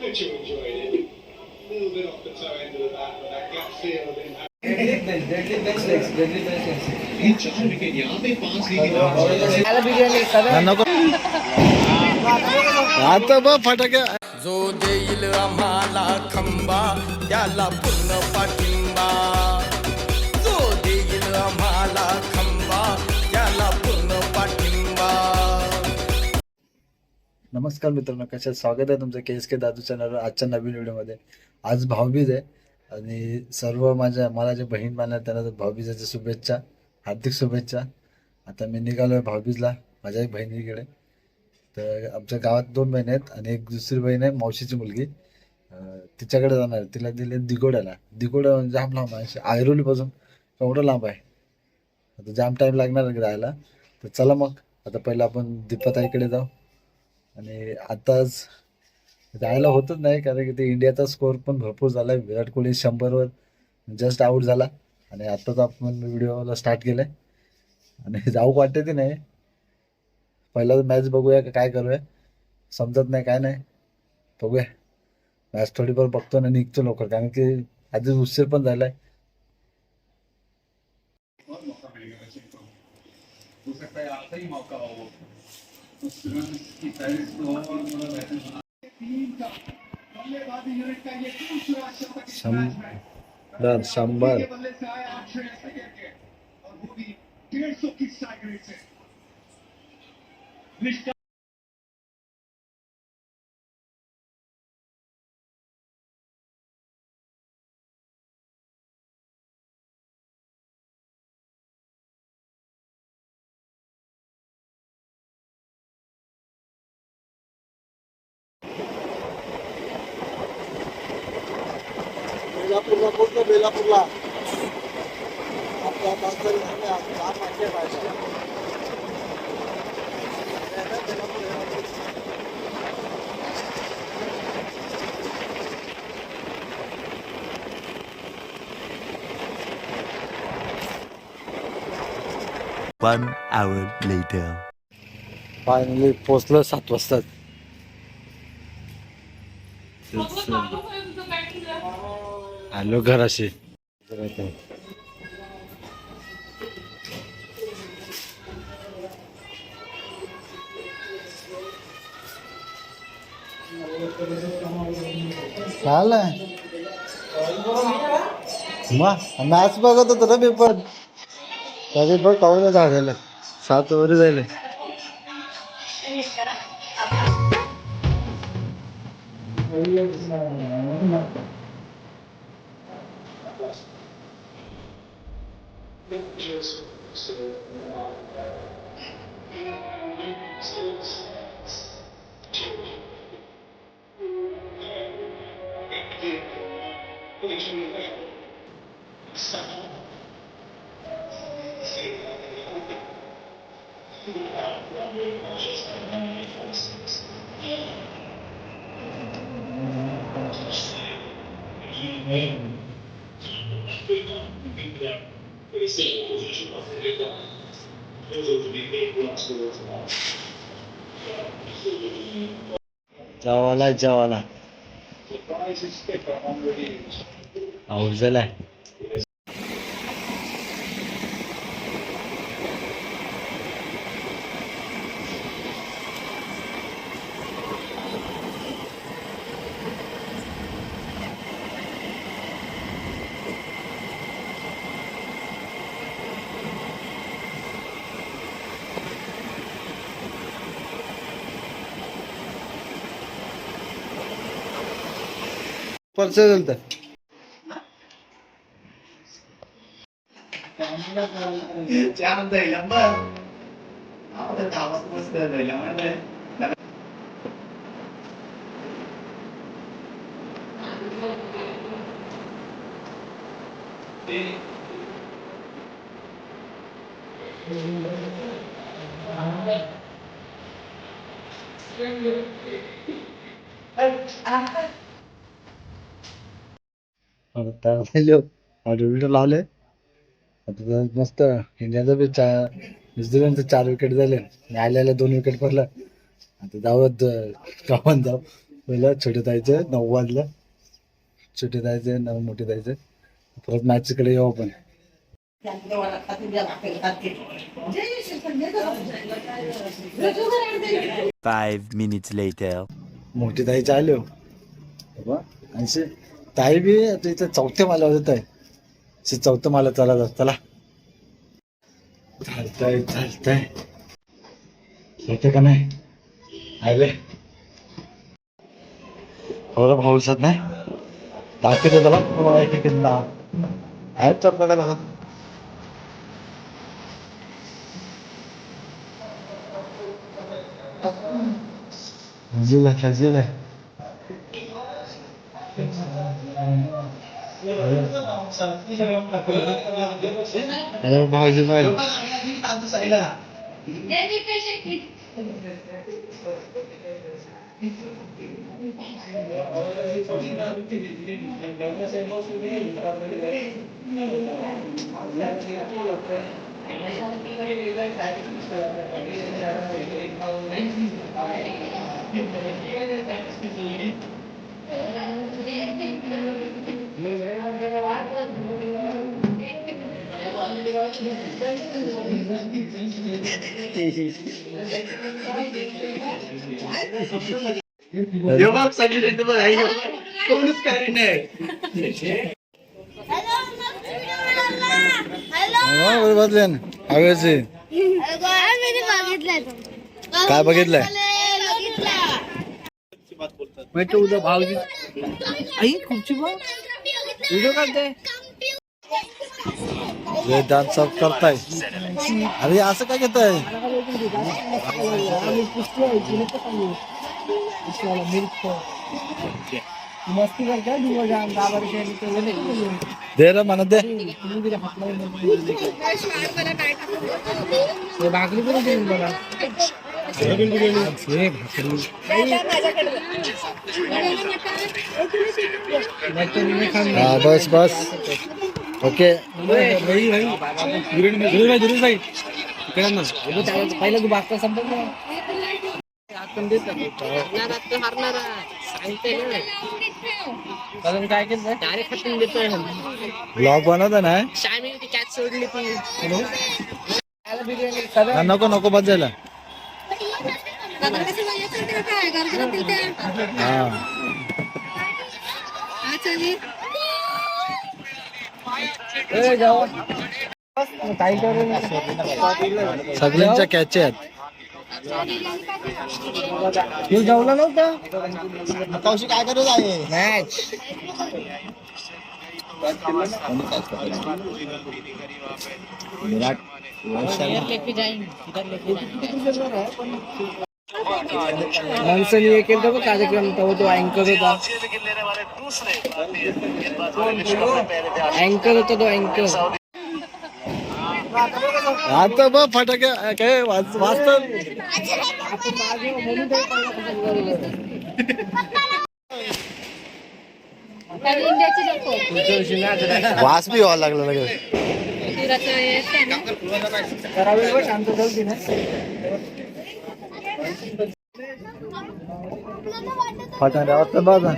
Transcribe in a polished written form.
आता बघ फटाके. जो देईल आम्हाला खंबा त्याला पूर्ण पाठिंबा. जो देईल आम्हाला खंबा त्याला पूर्ण पाठिंबा. नमस्कार मित्रांनो, कशा स्वागत आहे तुमचं KSK दादू चॅनलवर आजच्या नवीन व्हिडिओमध्ये. आज भाऊबीज आहे आणि सर्व मला जे बहीण बांधणार त्यांना भाऊबीजाच्या शुभेच्छा, हार्दिक शुभेच्छा. आता मी निघालोय भाऊबीजला माझ्याही बहिणीकडे. तर आमच्या गावात 2 बहिणी आहेत आणि एक दुसरी बहीण आहे मावशीची मुलगी, तिच्याकडे जाणार. तिला दिले दिगोड्याला. दिगोडा जाम लांब आहे, ऐरोलीपासून एवढं लांब आहे. आता जाम टाईम लागणार जायला. तर चला मग आता पहिलं आपण दीपाताईकडे जाऊ. आणि आताच जायला होतच नाही कारण की ते इंडियाचा स्कोअर पण भरपूर झाला आहे. विराट कोहली 100वर जस्ट आऊट झाला आणि आत्ताच आपण व्हिडिओला स्टार्ट केलं आहे आणि जाऊ वाटते नाही. पहिला मॅच बघूया का काय करूया समजत नाही, काय नाही. बघूया मॅच थोडीफार बघतो आणि निघतो लवकर कारण की आधीच उशीर पण झालाय. शंभर बेलापूरला आपल्या One hour later. फायनली पोचलं 7 वाजता. आलो घराशी. चालय मॅच बघत होतो ना पेपर. तरी पण पाहून झालेलं 7 वर जायला. जेवायला आऊट झालाय. परचं झालं व्हिडिओ लावले. आता मस्त इंडियाचं बी न्यूझीलंडचं 4 विकेट झाले आणि आल्याला 2 विकेट पडलं. आता जाऊयात गावात जाऊ. पहिलं छोटे जायचं 9 वाजलं, छोटे जायचं 9 मोठे जायचं. परत मॅचकडे येऊ आपण. 5 minutes later. मोठी ताईचे आले हो बाबा. आणि ताई बी आता इथं चौथ्या माला होत आहे. चौथं माला चला चला. चालतंय येते का नाही आले हो भाऊसात नाही दाखवतो त्याला तुम्हाला एक एक आहेत चपला का खजिल आहे भाऊजी कोणच काही नाही बदले हवेचे काय बघितलंय उद्या भाऊजी आई खूपची व्हिडिओ काढते डान्स ऑफ करताय अरे असं काय घेताय मस्ती करते दे रे म्हणत दे भाकरी पण देऊन बघा हा बस बस ओके पहिला तू बागता संपत काय केलं डायरेक्ट खतून देतोय ब्लॉग बनवता ना शामी ती कॅच सोडली ती नको नको बस जायला हा सगळ्यांच्या कॅच आहेत जेवला नव्हतं कौशिक काय करत आहे मॅच माणसाने हे केलं बघ कार्यक्रम तेव्हा तो अँकर होता अँकर आता बघ फटाके काय वाजतात वास बी व्हायला लागला लगेच शांत झाली ना फटाके वाजतात बघा